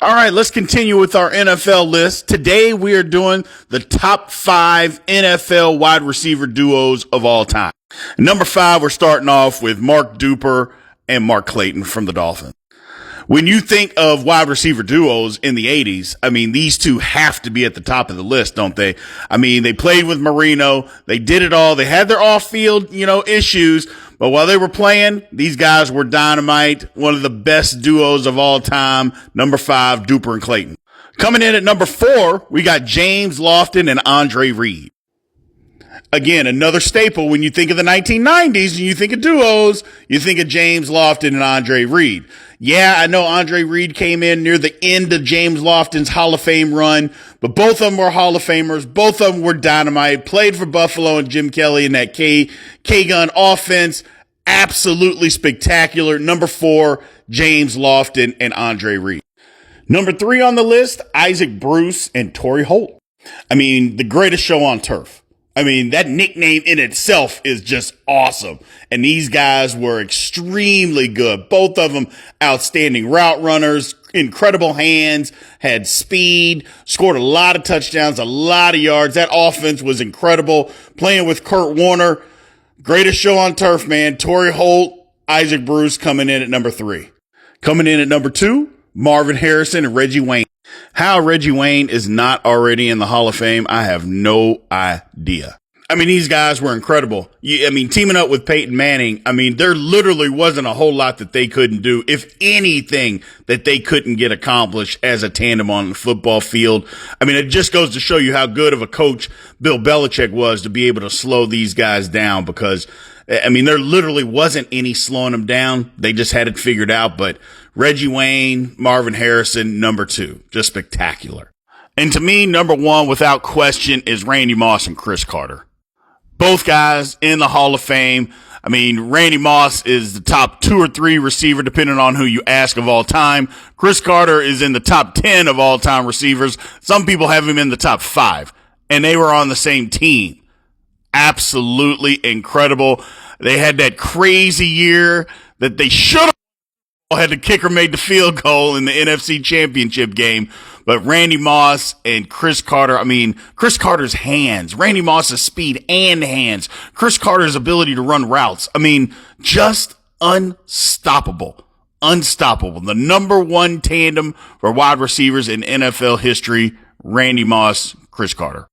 All right, let's continue with our NFL list. Today we are doing the top 5 NFL wide receiver duos of all time. Number 5, we're starting off with Mark Duper and Mark Clayton from the Dolphins. When you think of wide receiver duos in the 80s, I mean, these two have to be at the top of the list, don't they? I mean, they played with Marino. They did it all. They had their off-field, issues. But while they were playing, these guys were dynamite. One of the best duos of all time. Number 5, Duper and Clayton. Coming in at number 4, we got James Lofton and Andre Reed. Again, another staple when you think of the 1990s and you think of duos, you think of James Lofton and Andre Reed. Yeah, I know Andre Reed came in near the end of James Lofton's Hall of Fame run, but both of them were Hall of Famers. Both of them were dynamite, played for Buffalo and Jim Kelly in that K-gun offense. Absolutely spectacular. Number 4, James Lofton and Andre Reed. Number 3 on the list, Isaac Bruce and Torrey Holt. I mean, the greatest show on turf. I mean, that nickname in itself is just awesome. And these guys were extremely good. Both of them outstanding route runners, incredible hands, had speed, scored a lot of touchdowns, a lot of yards. That offense was incredible. Playing with Kurt Warner, greatest show on turf, man. Torrey Holt, Isaac Bruce coming in at number 3. Coming in at number 2, Marvin Harrison and Reggie Wayne. How Reggie Wayne is not already in the Hall of Fame, I have no idea. I mean, these guys were incredible. Teaming up with Peyton Manning, there literally wasn't a whole lot that they couldn't do, if anything that they couldn't get accomplished as a tandem on the football field. It just goes to show you how good of a coach Bill Belichick was to be able to slow these guys down, because there literally wasn't any slowing them down. They just had it figured out. But Reggie Wayne, Marvin Harrison, number 2, just spectacular. And to me, number 1, without question, is Randy Moss and Chris Carter. Both guys in the Hall of Fame. Randy Moss is the top 2 or 3 receiver, depending on who you ask, of all time. Chris Carter is in the top 10 of all time receivers. Some people have him in the top 5. And they were on the same team. Absolutely incredible. They had that crazy year that they should have had the kicker made the field goal in the NFC Championship game. But Randy Moss and Chris Carter, Chris Carter's hands, Randy Moss's speed and hands, Chris Carter's ability to run routes. Just unstoppable. Unstoppable. The number 1 tandem for wide receivers in NFL history, Randy Moss, Chris Carter.